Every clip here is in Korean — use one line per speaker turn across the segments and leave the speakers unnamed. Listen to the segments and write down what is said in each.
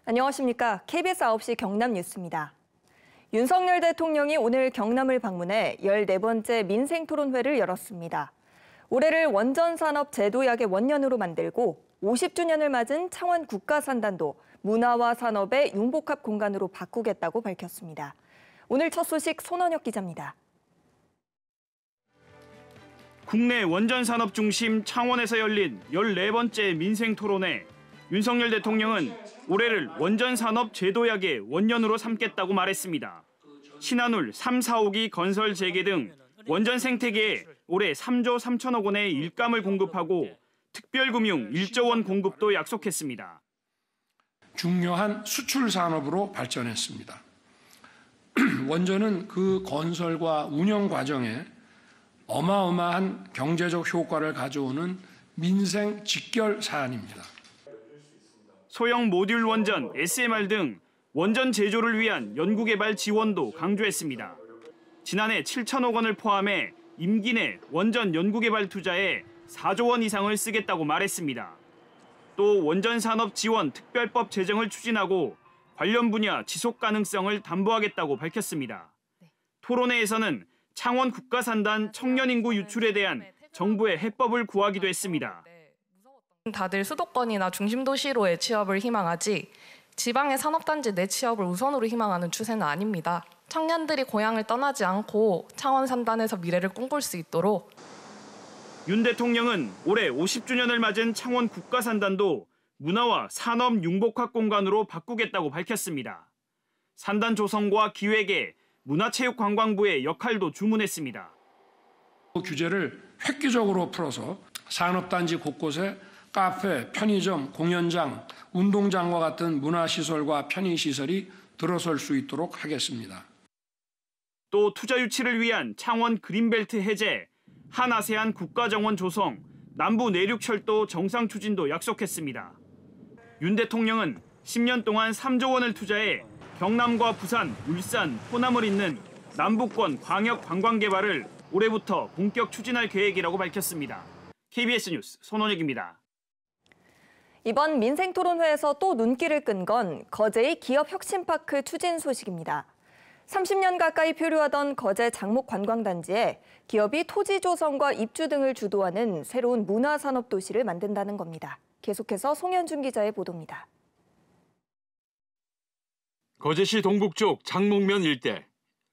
안녕하십니까. KBS 9시 경남 뉴스입니다. 윤석열 대통령이 오늘 경남을 방문해 14번째 민생토론회를 열었습니다. 올해를 원전산업 제도약의 원년으로 만들고 50주년을 맞은 창원 국가산단도 문화와 산업의 융복합 공간으로 바꾸겠다고 밝혔습니다. 오늘 첫 소식 손원혁 기자입니다.
국내 원전산업 중심 창원에서 열린 14번째 민생토론회. 윤석열 대통령은 올해를 원전산업 제도약의 원년으로 삼겠다고 말했습니다. 신한울 3, 4호기 건설 재개 등 원전 생태계에 올해 3조 3천억 원의 일감을 공급하고 특별금융 1조 원 공급도 약속했습니다.
중요한 수출 산업으로 발전했습니다. 원전은 그 건설과 운영 과정에 어마어마한 경제적 효과를 가져오는 민생 직결 사안입니다.
소형 모듈 원전, SMR 등 원전 제조를 위한 연구개발 지원도 강조했습니다. 지난해 7천억 원을 포함해 임기 내 원전 연구개발 투자에 4조 원 이상을 쓰겠다고 말했습니다. 또 원전산업 지원 특별법 제정을 추진하고 관련 분야 지속 가능성을 담보하겠다고 밝혔습니다. 토론회에서는 창원 국가산단 청년 인구 유출에 대한 정부의 해법을 구하기도 했습니다.
다들 수도권이나 중심도시로의 취업을 희망하지 지방의 산업단지 내 취업을 우선으로 희망하는 추세는 아닙니다. 청년들이 고향을 떠나지 않고 창원 산단에서 미래를 꿈꿀 수 있도록.
윤 대통령은 올해 50주년을 맞은 창원 국가산단도 문화와 산업 융복합 공간으로 바꾸겠다고 밝혔습니다. 산단 조성과 기획에 문화체육관광부의 역할도 주문했습니다.
규제를 획기적으로 풀어서 산업단지 곳곳에 카페, 편의점, 공연장, 운동장과 같은 문화시설과 편의시설이 들어설 수 있도록 하겠습니다.
또 투자 유치를 위한 창원 그린벨트 해제, 한아세안 국가정원 조성, 남부 내륙철도 정상 추진도 약속했습니다. 윤 대통령은 10년 동안 3조 원을 투자해 경남과 부산, 울산, 호남을 잇는 남부권 광역 관광 개발을 올해부터 본격 추진할 계획이라고 밝혔습니다. KBS 뉴스 손원혁입니다.
이번 민생토론회에서 또 눈길을 끈 건 거제의 기업혁신파크 추진 소식입니다. 30년 가까이 표류하던 거제 장목관광단지에 기업이 토지 조성과 입주 등을 주도하는 새로운 문화산업도시를 만든다는 겁니다. 계속해서 송현준 기자의 보도입니다.
거제시 동북쪽 장목면 일대,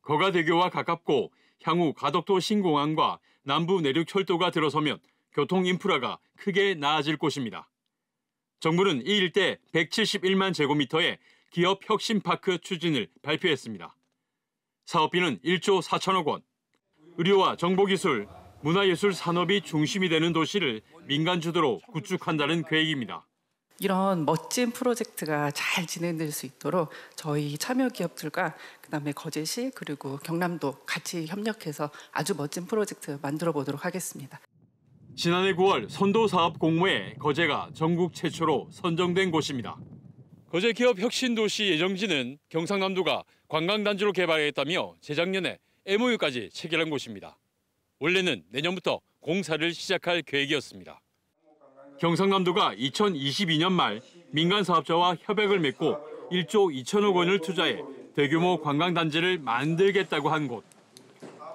거가대교와 가깝고 향후 가덕도 신공항과 남부 내륙철도가 들어서면 교통 인프라가 크게 나아질 곳입니다. 정부는 이 일대 171만 제곱미터의 기업혁신파크 추진을 발표했습니다. 사업비는 1조 4천억 원, 의료와 정보기술, 문화예술 산업이 중심이 되는 도시를 민간 주도로 구축한다는 계획입니다.
이런 멋진 프로젝트가 잘 진행될 수 있도록 저희 참여 기업들과 그다음에 거제시 그리고 경남도 같이 협력해서 아주 멋진 프로젝트 만들어 보도록 하겠습니다.
지난해 9월 선도 사업 공모에 거제가 전국 최초로 선정된 곳입니다. 거제 기업 혁신도시 예정지는 경상남도가 관광단지로 개발하겠다며 재작년에 MOU까지 체결한 곳입니다. 원래는 내년부터 공사를 시작할 계획이었습니다. 경상남도가 2022년 말 민간 사업자와 협약을 맺고 1조 2천억 원을 투자해 대규모 관광단지를 만들겠다고 한 곳.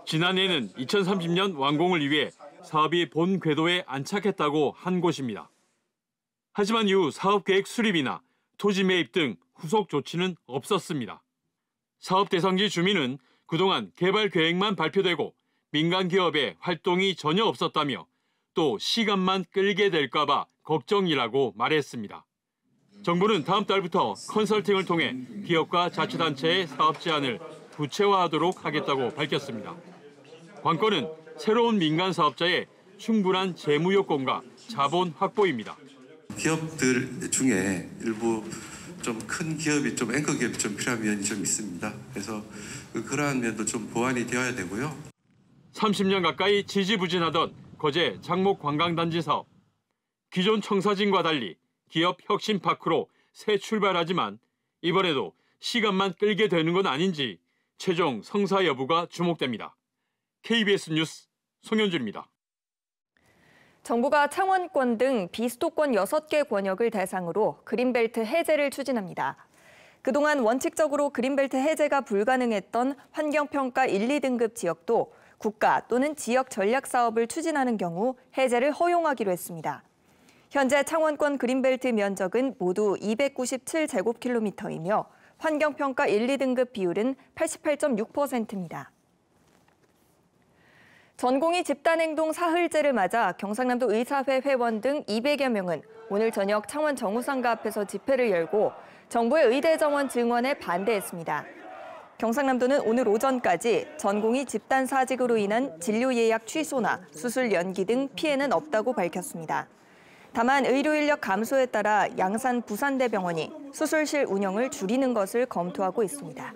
지난해에는 2030년 완공을 위해 사업이 본 궤도에 안착했다고 한 곳입니다. 하지만 이후 사업계획 수립이나 토지 매입 등 후속 조치는 없었습니다. 사업 대상지 주민은 그동안 개발 계획만 발표되고 민간 기업의 활동이 전혀 없었다며 또 시간만 끌게 될까 봐 걱정이라고 말했습니다. 정부는 다음 달부터 컨설팅을 통해 기업과 자치단체의 사업 제안을 구체화하도록 하겠다고 밝혔습니다. 관건은 새로운 민간 사업자의 충분한 재무 요건과 자본 확보입니다.
기업들 중에 일부 좀 큰 기업이 좀 앵커 기업이 좀 필요한 면이 좀 있습니다. 그래서 그러한 면도 좀 보완이 되어야 되고요.
30년 가까이 지지부진하던 거제 장목관광단지 사업. 기존 청사진과 달리 기업 혁신파크로 새 출발하지만 이번에도 시간만 끌게 되는 건 아닌지 최종 성사 여부가 주목됩니다. KBS 뉴스 송현준입니다.
정부가 창원권 등 비수도권 6개 권역을 대상으로 그린벨트 해제를 추진합니다. 그동안 원칙적으로 그린벨트 해제가 불가능했던 환경평가 1, 2등급 지역도 국가 또는 지역 전략 사업을 추진하는 경우 해제를 허용하기로 했습니다. 현재 창원권 그린벨트 면적은 모두 297제곱킬로미터이며 환경평가 1, 2등급 비율은 88.6%입니다. 전공의 집단행동 사흘째를 맞아 경상남도 의사회 회원 등 200여 명은 오늘 저녁 창원 정우상가 앞에서 집회를 열고 정부의 의대 정원 증원에 반대했습니다. 경상남도는 오늘 오전까지 전공의 집단 사직으로 인한 진료 예약 취소나 수술 연기 등 피해는 없다고 밝혔습니다. 다만 의료 인력 감소에 따라 양산 부산대병원이 수술실 운영을 줄이는 것을 검토하고 있습니다.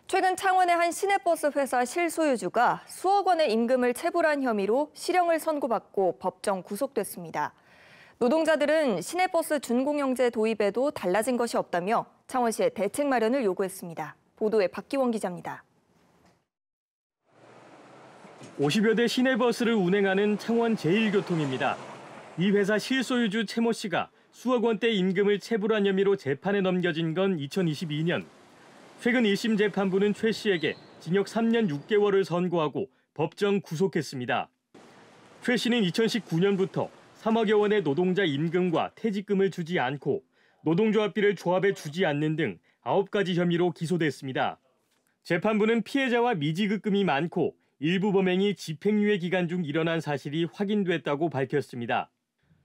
최근 창원의 한 시내버스 회사 실소유주가 수억 원의 임금을 체불한 혐의로 실형을 선고받고 법정 구속됐습니다. 노동자들은 시내버스 준공영제 도입에도 달라진 것이 없다며 창원시에 대책 마련을 요구했습니다. 보도에 박기원 기자입니다.
50여 대 시내버스를 운행하는 창원 제1교통입니다. 이 회사 실소유주 최모 씨가 수억 원대 임금을 체불한 혐의로 재판에 넘겨진 건 2022년. 최근 1심 재판부는 최 씨에게 징역 3년 6개월을 선고하고 법정 구속했습니다. 최 씨는 2019년부터 3억여 원의 노동자 임금과 퇴직금을 주지 않고 노동조합비를 조합에 주지 않는 등 9가지 혐의로 기소됐습니다. 재판부는 피해자와 미지급금이 많고 일부 범행이 집행유예 기간 중 일어난 사실이 확인됐다고 밝혔습니다.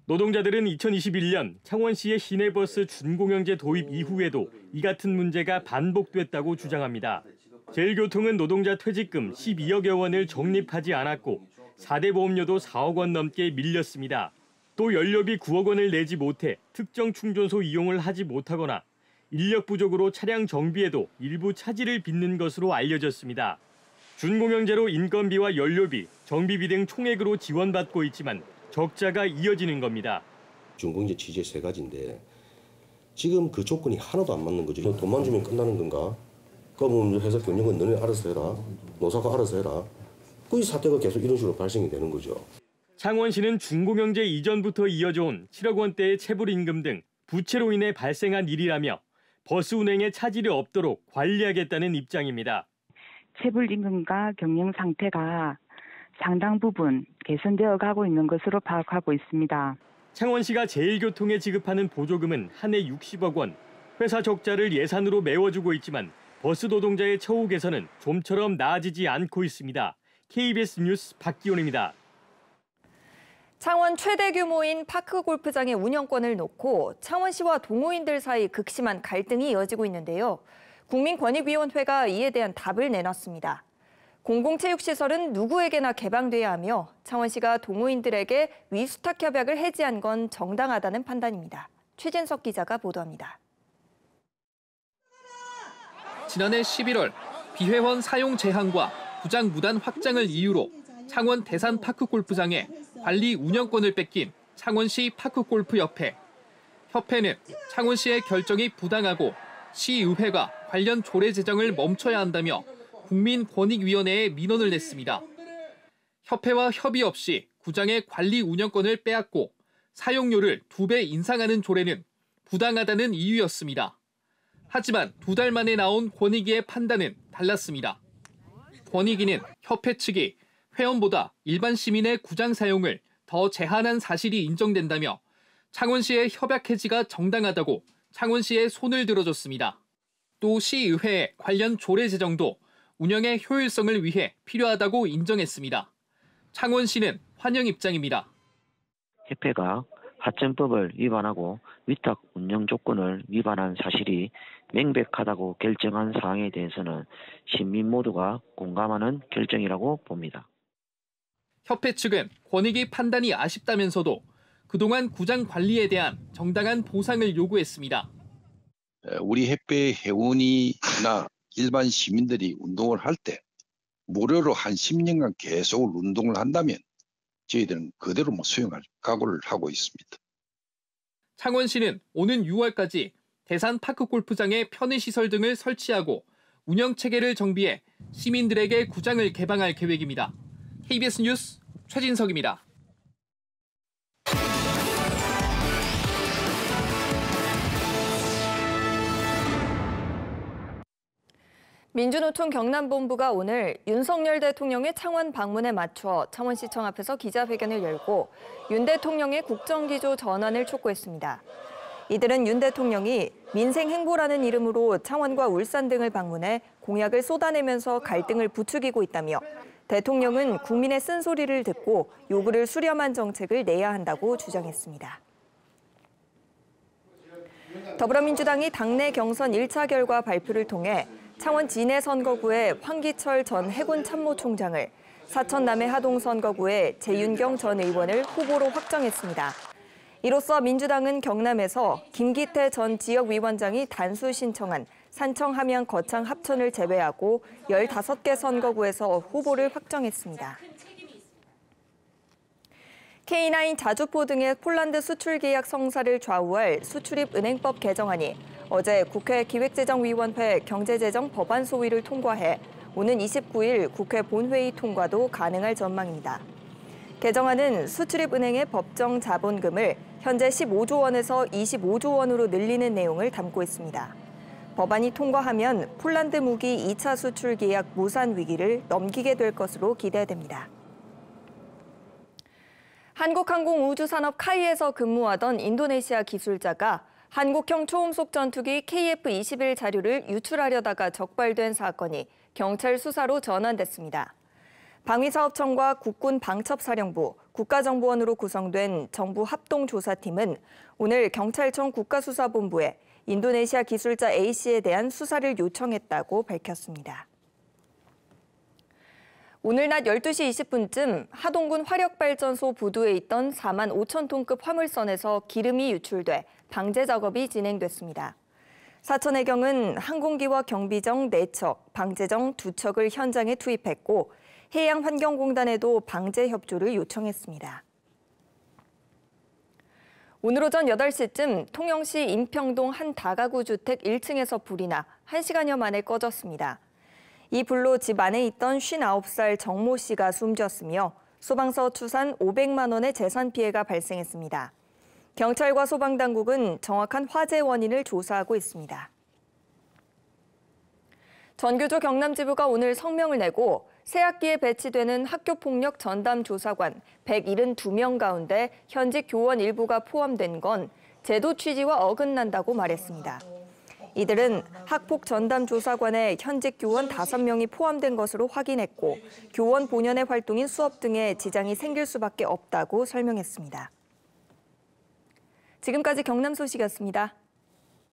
노동자들은 2021년 창원시의 시내버스 준공영제 도입 이후에도 이 같은 문제가 반복됐다고 주장합니다. 제1교통은 노동자 퇴직금 12억여 원을 적립하지 않았고 4대 보험료도 4억 원 넘게 밀렸습니다. 또 연료비 9억 원을 내지 못해 특정 충전소 이용을 하지 못하거나 인력 부족으로 차량 정비에도 일부 차질을 빚는 것으로 알려졌습니다. 준공영제로 인건비와 연료비, 정비비 등 총액으로 지원받고 있지만 적자가 이어지는 겁니다.
준공영제 취지 3가지인데 지금 그 조건이 하나도 안 맞는 거죠. 돈만 주면 끝나는 건가? 그러면 회사 경영은 너네 알아서 해라. 노사가 알아서 해라. 그 사태가 계속 이런 식으로 발생이 되는 거죠.
창원시는 준공영제 이전부터 이어져온 7억 원대의 체불 임금 등 부채로 인해 발생한 일이라며 버스 운행에 차질이 없도록 관리하겠다는 입장입니다.
체불 임금과 경영 상태가 상당 부분 개선되어 가고 있는 것으로 파악하고 있습니다.
창원시가 제1교통에 지급하는 보조금은 한 해 60억 원, 회사 적자를 예산으로 메워주고 있지만 버스 노동자의 처우 개선은 좀처럼 나아지지 않고 있습니다. KBS 뉴스 박기원입니다.
창원 최대 규모인 파크 골프장의 운영권을 놓고 창원시와 동호인들 사이 극심한 갈등이 이어지고 있는데요. 국민권익위원회가 이에 대한 답을 내놨습니다. 공공체육시설은 누구에게나 개방돼야 하며 창원시가 동호인들에게 위수탁 협약을 해지한 건 정당하다는 판단입니다. 최진석 기자가 보도합니다.
지난해 11월 비회원 사용 제한과 구장 무단 확장을 이유로 창원 대산 파크 골프장에 관리 운영권을 뺏긴 창원시 파크골프협회. 협회는 창원시의 결정이 부당하고 시의회가 관련 조례 제정을 멈춰야 한다며 국민권익위원회에 민원을 냈습니다. 협회와 협의 없이 구장의 관리 운영권을 빼앗고 사용료를 2배 인상하는 조례는 부당하다는 이유였습니다. 하지만 2달 만에 나온 권익위의 판단은 달랐습니다. 권익위는 협회 측이 회원보다 일반 시민의 구장 사용을 더 제한한 사실이 인정된다며 창원시의 협약 해지가 정당하다고 창원시에 손을 들어줬습니다. 또 시의회의 관련 조례 제정도 운영의 효율성을 위해 필요하다고 인정했습니다. 창원시는 환영 입장입니다.
협회가 하천법을 위반하고 위탁 운영 조건을 위반한 사실이 명백하다고 결정한 사항에 대해서는 시민 모두가 공감하는 결정이라고 봅니다.
협회 측은 권익위 판단이 아쉽다면서도 그동안 구장 관리에 대한 정당한 보상을 요구했습니다.
우리 협회 회원이나 일반 시민들이 운동을 할 때 무료로 한 10년간 계속 운동을 한다면 저희들은 그대로 수용할 각오를 하고 있습니다.
창원시는 오는 6월까지 대산 파크 골프장에 편의시설 등을 설치하고 운영 체계를 정비해 시민들에게 구장을 개방할 계획입니다. KBS 뉴스 최진석입니다.
민주노총 경남본부가 오늘 윤석열 대통령의 창원 방문에 맞춰 창원시청 앞에서 기자회견을 열고 윤 대통령의 국정기조 전환을 촉구했습니다. 이들은 윤 대통령이 민생행보라는 이름으로 창원과 울산 등을 방문해 공약을 쏟아내면서 갈등을 부추기고 있다며 대통령은 국민의 쓴소리를 듣고 요구를 수렴한 정책을 내야 한다고 주장했습니다. 더불어민주당이 당내 경선 1차 결과 발표를 통해 창원 진해 선거구의 황기철 전 해군 참모총장을, 사천 남해 하동 선거구의 재윤경 전 의원을 후보로 확정했습니다. 이로써 민주당은 경남에서 김기태 전 지역위원장이 단수 신청한 산청, 함양, 거창 합천을 제외하고 15개 선거구에서 후보를 확정했습니다. K9 자주포 등의 폴란드 수출 계약 성사를 좌우할 수출입 은행법 개정안이 어제 국회 기획재정위원회 경제재정 법안 소위를 통과해 오는 29일 국회 본회의 통과도 가능할 전망입니다. 개정안은 수출입 은행의 법정 자본금을 현재 15조 원에서 25조 원으로 늘리는 내용을 담고 있습니다. 법안이 통과하면 폴란드 무기 2차 수출 계약 무산 위기를 넘기게 될 것으로 기대됩니다. 한국항공우주산업 카이에서 근무하던 인도네시아 기술자가 한국형 초음속 전투기 KF-21 자료를 유출하려다가 적발된 사건이 경찰 수사로 전환됐습니다. 방위사업청과 국군 방첩사령부, 국가정보원으로 구성된 정부 합동조사팀은 오늘 경찰청 국가수사본부에 인도네시아 기술자 A씨에 대한 수사를 요청했다고 밝혔습니다. 오늘 낮 12시 20분쯤 하동군 화력발전소 부두에 있던 4만 5천 톤급 화물선에서 기름이 유출돼 방제 작업이 진행됐습니다. 사천해경은 항공기와 경비정 4척, 방제정 2척을 현장에 투입했고 해양환경공단에도 방제 협조를 요청했습니다. 오늘 오전 8시쯤 통영시 인평동 한 다가구 주택 1층에서 불이 나 1시간여 만에 꺼졌습니다. 이 불로 집 안에 있던 59살 정모 씨가 숨졌으며 소방서 추산 500만 원의 재산 피해가 발생했습니다. 경찰과 소방당국은 정확한 화재 원인을 조사하고 있습니다. 전교조 경남지부가 오늘 성명을 내고 새학기에 배치되는 학교폭력 전담조사관 172명 가운데 현직 교원 일부가 포함된 건 제도 취지와 어긋난다고 말했습니다. 이들은 학폭 전담 조사관에 현직 교원 5명이 포함된 것으로 확인했고 교원 본연의 활동인 수업 등에 지장이 생길 수밖에 없다고 설명했습니다. 지금까지 경남 소식이었습니다.